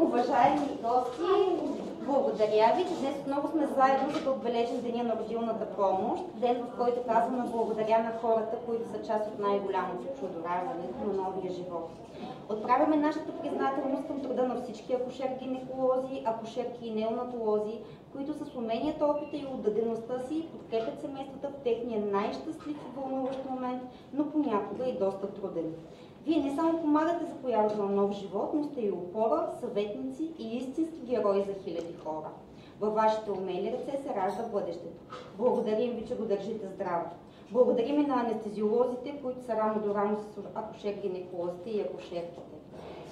уважаеми гости, благодаря ви, че днес отново сме заедно, за да отбележим Деня на родилната помощ, ден, в който казваме благодаря на хората, които са част от най-голямото чудо, раждането на новия живот. Отправяме нашата признателност към труда на всички акушер-гинеколози, акушерки и неонатолози, които с уменията, опита и отдадеността си подкрепят семействата в техния най-щастлив и вълнуващ момент, но понякога и доста труден. Вие не само помагате за появата на нов живот, но сте и опора, съветници и истински герои за хиляди хора. Във вашите умели ръце се ражда бъдещето. Благодарим ви, че го държите здраво. Благодарим и на анестезиолозите, които са рамо до рамо с акушер-гинеколозите и акушерките.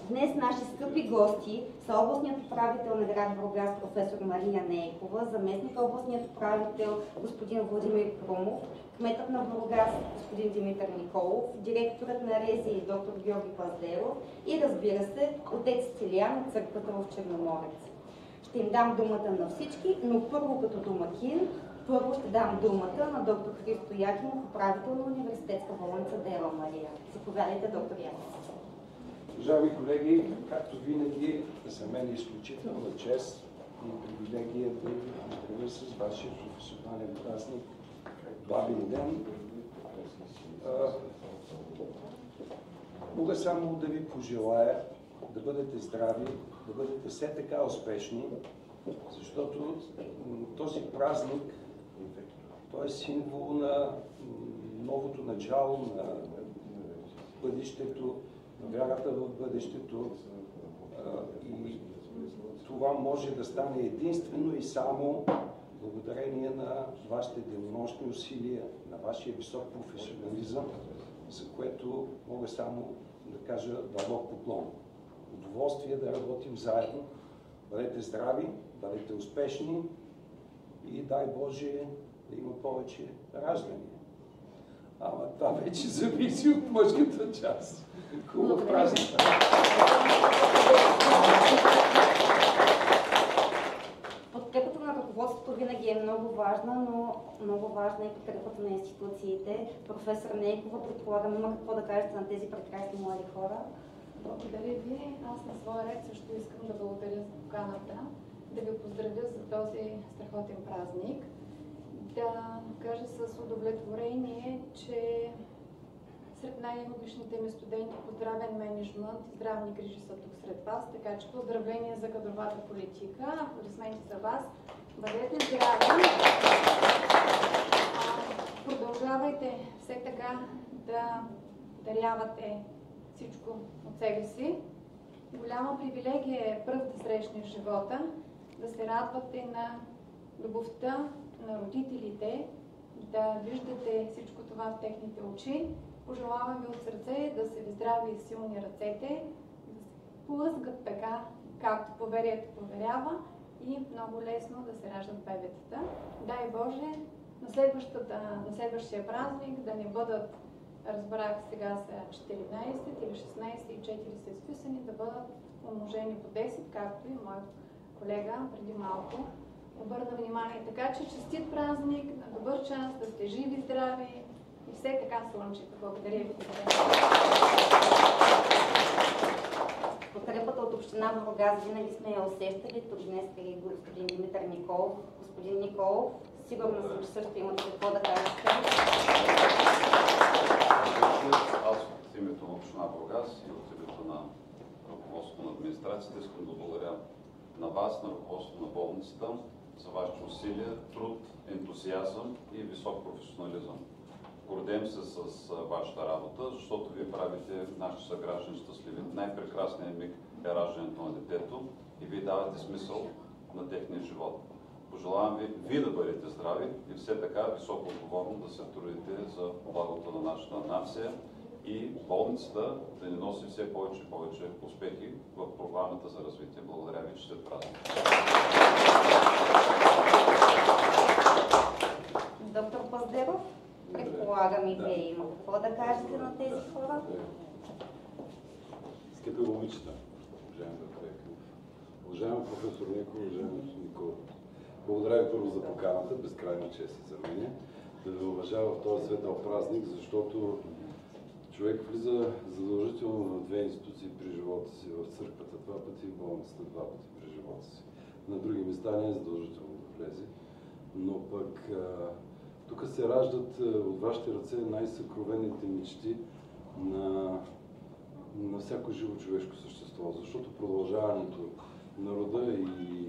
Днес наши скъпи гости са областният управител на град Бургас професор Мария Нейкова, заместник областният управител господин Владимир Крумов, кметът на Бургас господин Димитър Николов, директорът на РЗИ доктор Георги Паздеров и, разбира се, отец Стилиян от църквата в Черноморец. Ще им дам думата на всички, но първо като домакин, първо ще дам думата на доктор Христо Якимов, управител на университетска болница Дева Мария. Заповядайте, доктор Якимов. Уважаеми колеги, както винаги, за мен е изключителна чест и привилегия да ви поздравя с вашия професионален празник Бабин ден. Мога само да ви пожелая да бъдете здрави, да бъдете все така успешни, защото този празник той е символ на новото начало, на бъдещето, на вярата в бъдещето, и това може да стане единствено и само благодарение на вашите денонощни усилия, на вашия висок професионализъм, за което мога само да кажа дълбок поклон. Удоволствие да работим заедно. Бъдете здрави, бъдете успешни и дай Боже да има повече раждания. Ама това вече зависи от мъжката част. Хубав празник! Подкрепата на ръководството винаги е много важна, но много важна е подкрепата на институциите. Професор Нейкова, предполагам, има какво да кажете на тези прекрасни млади хора? Благодаря ви. Аз на своя ред също искам да благодаря за поканата, да ви поздравя за този страхотен празник. Да кажа с удовлетворение, че сред най-обичните ми студенти по здравен мениджмънт и здравни грижи са тук сред вас, така че поздравления за кадровата политика, аплодисменти за вас. Бъдете здрави! Продължавайте все така да дарявате всичко от себе си. Голяма привилегия е пръв да срещнеш в живота, да се радвате на любовта на родителите, да виждате всичко това в техните очи. Пожелавам ви от сърце да са ви здрави и силни ръцете, да се плъзгат така, както поверието поверява и много лесно да се раждат бебетата. Дай Боже, на следващия празник да не бъдат, разбрах сега са 14 или 16 и 4 са изписани, да бъдат умножени по 10, както и моят колега преди малко обърна внимание. Така че честит празник, на добър час, да сте живи, здрави и все така слънчето. Благодаря ви. Подкрепата от община Бургас винаги сме я усещали. Тук днес е господин Димитър Николов. Господин Николов, сигурна съм, че също имате какво да кажете. Аз от името на община Бургас и от името на ръководството на администрацията искам да благодаря на вас, на ръководството на болницата, за вашите усилия, труд, ентусиазъм и висок професионализъм. Гордеем се с вашата работа, защото вие правите нашите съграждани щастливи. Най-прекрасният миг е раждането на детето и вие давате смисъл на техния живот. Пожелавам ви вие да бъдете здрави и все така високо отговорно да се трудите за благото на нашата нация и болницата да ни носи все повече и повече успехи в програмата за развитие. Благодаря ви, че сте празни. Доктор Паздеров, предполагам и вие има какво да кажете на тези хора? Скъпи момичета, уважаеми доктор Якимов, уважаеми професор Нейков, уважаеми господин Николов, благодаря ви първо за поканата, безкрайна чест за мен, да ви уважава в този светъл празник, защото Човек влиза задължително в две институции при живота си, в църквата 2 пъти, в болницата 2 пъти при живота си. На други места не е задължително да влезе, но пък тук се раждат от вашите ръце най-съкровените мечти на всяко живо човешко същество, защото продължаването на рода и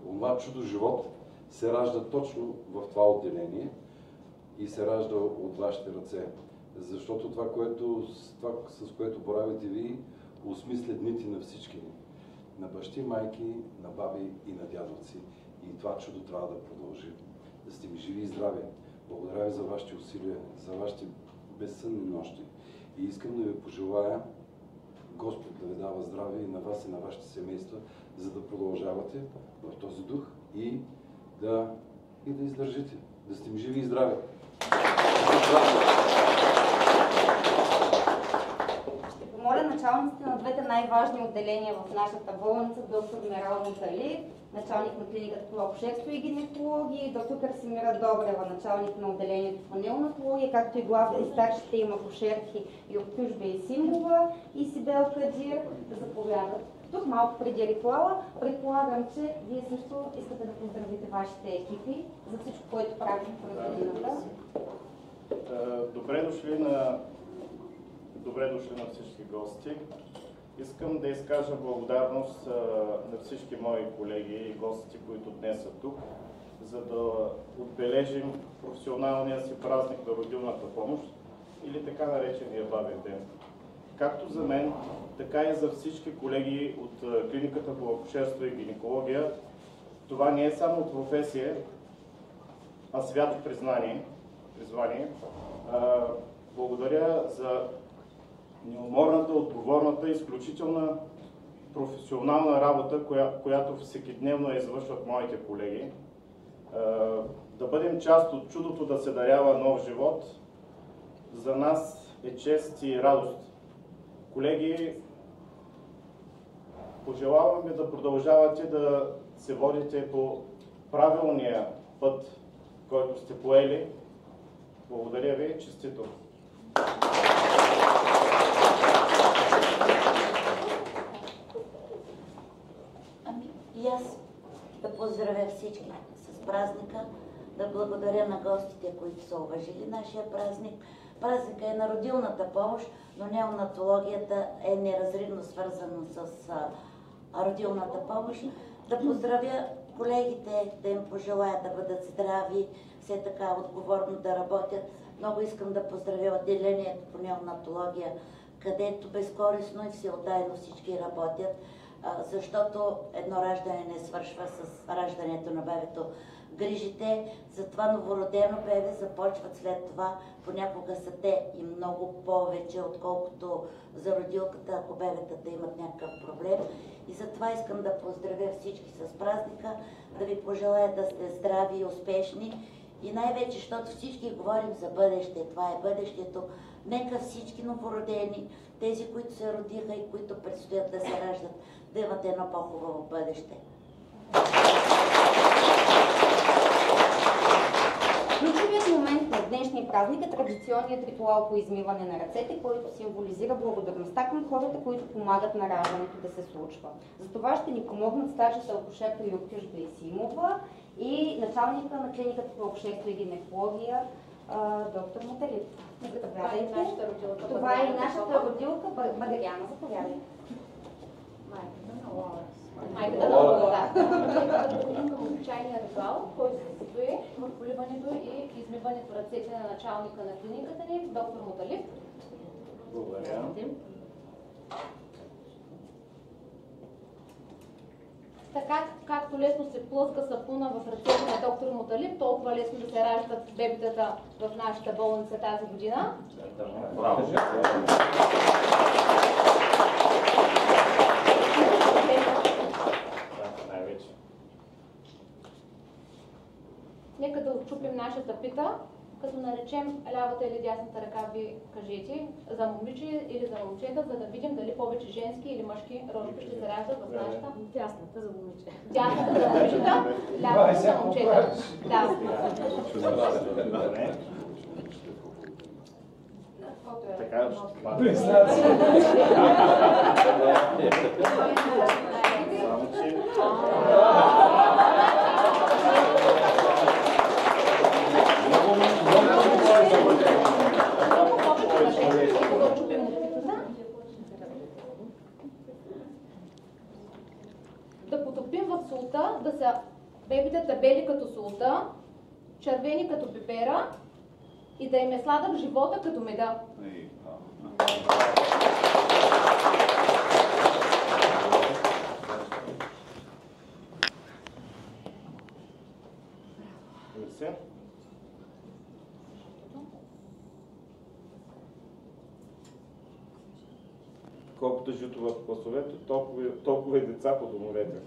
това чудо живот се ражда точно в това отделение и се ражда от вашите ръце. Защото това, с което боравите ви, осмисля дните на всички ни. На бащи, майки, на баби и на дядовци. И това чудо трябва да продължи. Да сте ми живи и здрави. Благодаря ви за вашите усилия, за вашите безсънни нощи. И искам да ви пожелая Господ да ви дава здраве и на вас и на вашите семейства, за да продължавате в този дух и да издържите. Да сте ми живи и здрави. Ще помоля началниците на двете най-важни отделения в нашата болница, доктор Мирал Муталиев, началник на клиниката по акушерство и гинекология, и доктор Красимира Добрева, началник на отделението по неонатология, както и главните и старшите им акушерки Йоктюш Бейсимова и Сибел Кадир, да заповядат. Тук малко преди ритуала, предполагам, че вие също искате да поздравите вашите екипи за всичко, което правите в родината. Добре дошли на всички гости. Искам да изкажа благодарност на всички мои колеги и гости, които днес са тук, за да отбележим професионалния си празник на родилната помощ или така наречения бабен ден. Както за мен, така и за всички колеги от клиниката по акушерство и гинекология, това не е само професия, а свято призвание. Благодаря за неуморната, отговорната, изключителна професионална работа, която всекидневно извършват моите колеги. Да бъдем част от чудото да се дарява нов живот, за нас е чест и радост. Колеги, пожелавам ви да продължавате да се водите по правилния път, който сте поели. Благодаря ви, честито! И аз да поздравя всички с празника, да благодаря на гостите, които са уважили нашия празник. Празника е на родилната помощ, но неонатологията е неразривно свързана с родилната помощ. Да поздравя колегите, да им пожелая да бъдат здрави, все така отговорно да работят. Много искам да поздравя отделението по неонатология, където безкористно и всеотдайно всички работят, защото едно раждане не свършва с раждането на бебето. Грижите за това новородено бебе започват след това. Понякога са те и много повече, отколкото за родилката, ако бебетата имат някакъв проблем. И затова искам да поздравя всички с празника, да ви пожелая да сте здрави и успешни. И най-вече, защото всички говорим за бъдеще, това е бъдещето. Нека всички новородени, тези, които се родиха и които предстоят да се раждат, да имат едно по-хубаво бъдеще. Ключовият момент на днешния празник е традиционният ритуал по измиване на ръцете, който символизира благодарността към хората, които помагат на раждането да се случва. За това ще ни помогнат старшата акушерка Йоктюш Бейсимова и началника на клиниката по акушерство и гинекология доктор Муталиев. Това е и нашата родилка Багаряна. Заповядайте. Майката на Лора. Към обичайния ритуал, който се състои в поливането и измиването ръцете на началника на клиниката ни, доктор Муталиев. Благодаря. Така, както лесно се плъзга сапуна в ръцете на доктор Муталиев, толкова лесно да се раждат бебетата в нашата болница тази година. Браво! Нека да отчупим нашата пита, като наречем лявата или дясната ръка, ви кажете за момиче или за момчета, за да видим дали повече женски или мъжки рожби ще се раждат в нашата. Дясната за момиче. Дясната за момичета, лявата за момчета. Да. каквото е. Така, Признаци. само че Да потопим в солта, да са бебитата бели като солта, червени като пепера и да им е сладък живота като меда. колкото жито в класовете, толкова и деца по домовете.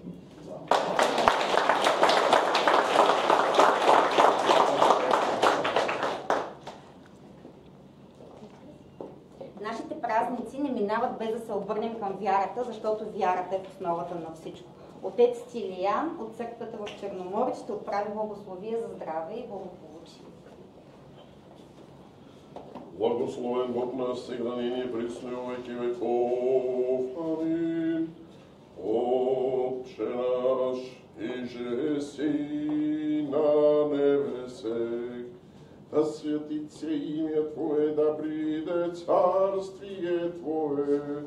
Нашите празници не минават без да се обърнем към вярата, защото вярата е в основата на всичко. Отец Тилиян от църквата в Черноморец ще отправи благословие за здраве и благополучие. Благословен Бог на всегда ныне присно и во веки веков. Амин. Отче наш, иже си на небесех, да светится имя Твое, да приде царствие Твое,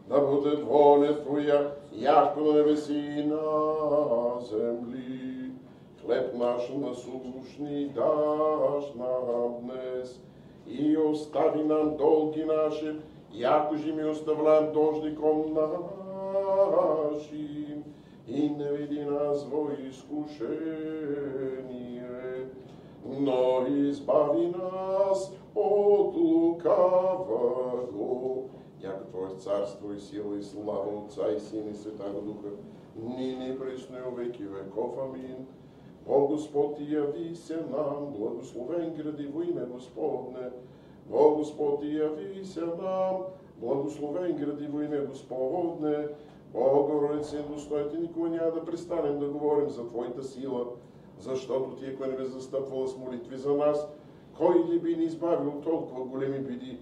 да будет воля Твоя, яко на небеси и на земли. Хлеб наш насущный дашь нам днес, и остави нам долги наши, яко же ми оставляем должником нашим, и не веди нас во искушение, но избави нас от лукавого, яко Твое царство и сила и слава Отца и Сина и Святаго Духа, ныне пресно и во веки веков. Амин. О Господ, яви се нам, благословен гради во име Господне. О Господ, яви се нам, благословен гради во име Господне. Богородице, достойте, никога няма да престанем да говорим за Твоята сила, защото Ти, ако не бе застъпвала с молитви за нас, кой ли би ни избавил от толкова големи биди,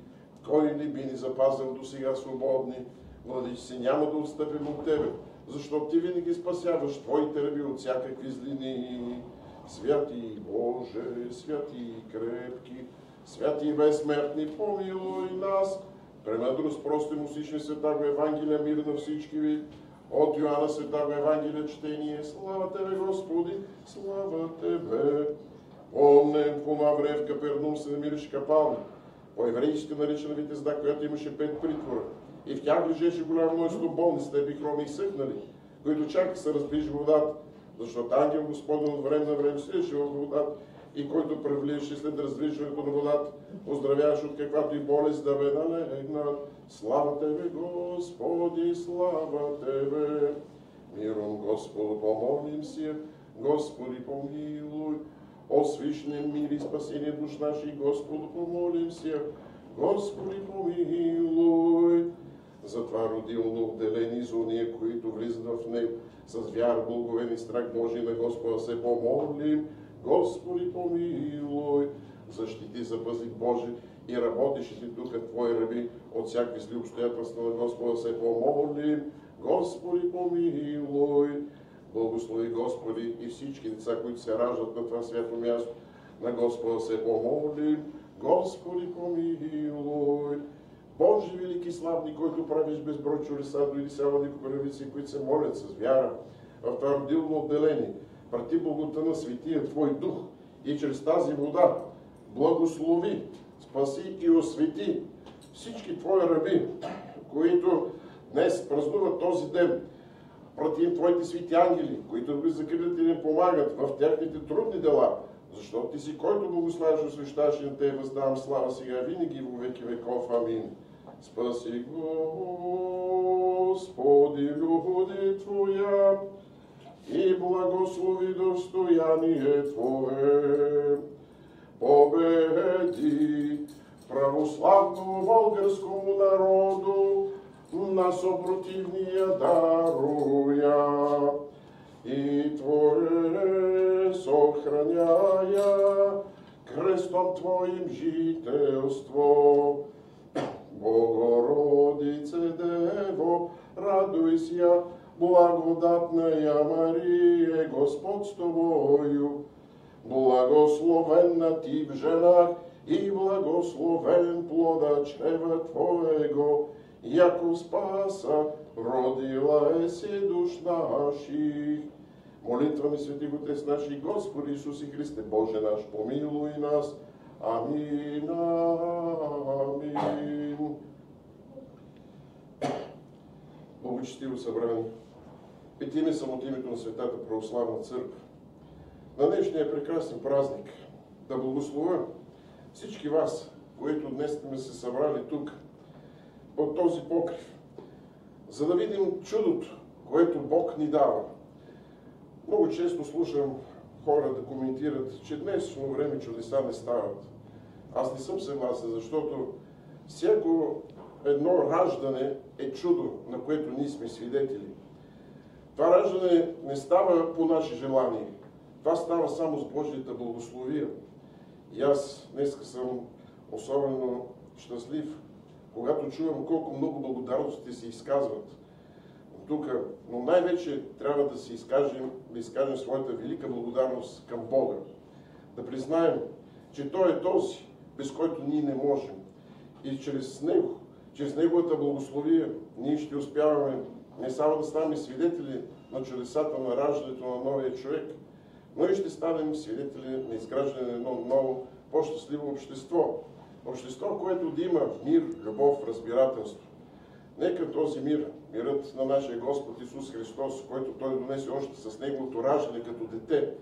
кой ли би ни запазил до сега свободни? Владичице, няма да отстъпим от Тебе, защото Ти винаги спасяваш Твоите раби от всякакви злини. Святи Боже, святи и крепки, святи и безсмертни, помилуй нас. Премъдрост, простим усични Святаго Евангелие, мир на всички ви. От Йоанна Святаго Евангелие четение. Слава Тебе, Господи, слава Тебе. Помнем, по това време в Капернаум се намираше капалня, по-еврейски наричана Витезда, която имаше 5 притвора. И в тях лежеше голямо множество болни, слепи, хроми и съхнали, които чакаха се разбиж водата, защото ангел Господен от време на време слизаше в водата и който превлизаше след раздвижването на водата, оздравяваше от каквато и болест да бе налегнат. Слава Тебе, Господи, слава Тебе! Миром Господу помолим се, Господи помилуй. О свишнем мир и спасение душ наших, Господу помолим се, Господи помилуй. Затова родилно отделени за уния, които влизат в него, с вяра, благовен и страх Божий на Господа се помолим. Господи помилуй. Защити, запази Божий и работещите духа Твои раби от всякакви зли обстоятелства на Господа се помолим. Господи помилуй. Благослови Господи и всички деца, които се раждат на това свято място, на Господа се помолим. Господи помилуй. Боже велики славни, който правиш безброй чудеса, дойди сега никогравици, които се молят с вяра в това родилно отделение. Прати благота на Светия Твой Дух и чрез тази вода благослови, спаси и освети всички Твои раби, които днес празнуват този ден. Прати им Твоите свети ангели, които да ги закрилят и им помагат в тяхните трудни дела, защото Ти си, който благославиш, освещаваш и на Тебе въздавам слава сега, винаги и во веки веков. Амин. Спаси, Господи, люди Твоя и благослови достояние Твое. Победи православному българскому народу на съпротивния даруя и Твое сохраняя крестом Твоим жителство Богородице Дево, радуйся, благодатная Мария, Господь с тобою. Благословенна ти в женах и благословен плода чрева Твоего, яко спаса родила еси душ наших. Молитвами Светих Отец наши, Господи Исусе Христе, Боже наш, помилуй нас. Амин, амин. Благочестиво събрание, петиме съм от името на Светата Православна Църква. На днешния прекрасен празник да благословя всички вас, които днес сме се събрали тук, под този покрив, за да видим чудото, което Бог ни дава. Много често слушам хора да коментират, че днешно време чудеса не стават. Аз не съм съгласен, защото всяко едно раждане е чудо, на което ние сме свидетели. Това раждане не става по наше желание. Това става само с Божията благословия. И аз днес съм особено щастлив, когато чувам колко много благодарности се изказват тук, но най-вече трябва да изкажем своята велика благодарност към Бога. Да признаем, че Той е този, без който ние не можем. И чрез Него, чрез Неговата благословия, ние ще успяваме не само да станем свидетели на чудесата на раждането на новия човек, но и ще станем свидетели на изграждане на едно ново, по-щастливо общество. Общество, което да има мир, любов, разбирателство. Нека този мир, мирът на нашия Господ Исус Христос, който Той донесе още с Неговото раждане като дете,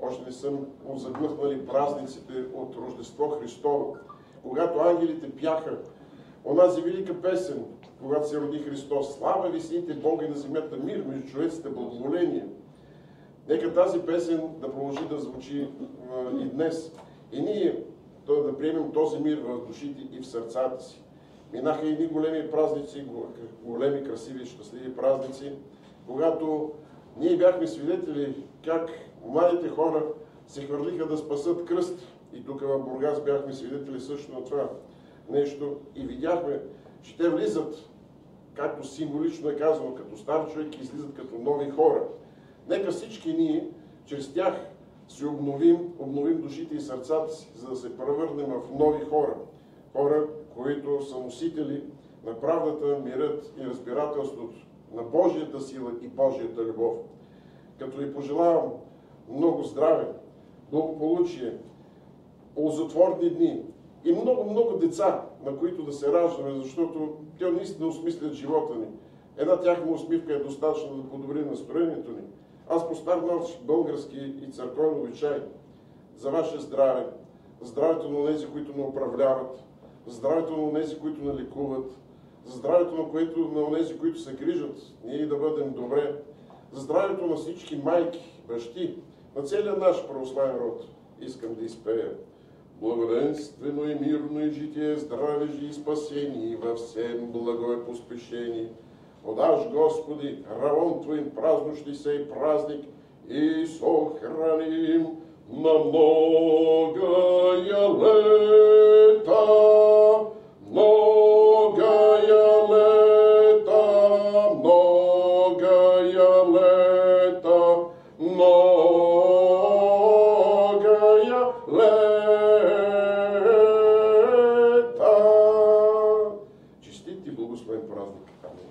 още не съм заглъхнали празниците от Рождество Христово, когато ангелите пяха онази велика песен, когато се роди Христос. Слава висите Бога и на земята, мир между човеците, благоволение. Нека тази песен да продължи да звучи и днес. И ние да приемем този мир в душите и в сърцата си. Минаха едни големи празници, големи, красиви, щастливи празници, когато ние бяхме свидетели как младите хора се хвърлиха да спасат кръст. И тук в Бургас бяхме свидетели също на това нещо и видяхме, че те влизат, както символично е казано, като стар човек и излизат като нови хора. Нека всички ние, чрез тях, си обновим душите и сърцата си, за да се превърнем в нови хора. Хора, които са носители на правдата, мирът и разбирателството, на Божията сила и Божията любов. Като ви пожелавам много здраве, благополучие, ползотворни дни и много деца, на които да се раждаме, защото те наистина осмислят живота ни. Една тяхна усмивка е достатъчно да подобри настроението ни. Аз по стар наш български и църковен обичай за ваше здраве, здравето на тези, които ме управляват, здравето на тези, които ме лекуват, за здравето на тези, които се грижат, ние да бъдем добре, за здравето на всички майки, бащи, на целия наш православен род, искам да изпея. Благоденствено и мирно и житие, здраве и спасение, във всем благо е поспешение. Подаш, Господи, равон Твоим празнущи сей празник и сохраним на многая лета, многая лета, многая лета, многая лета. Честит и благословен празник. Амин.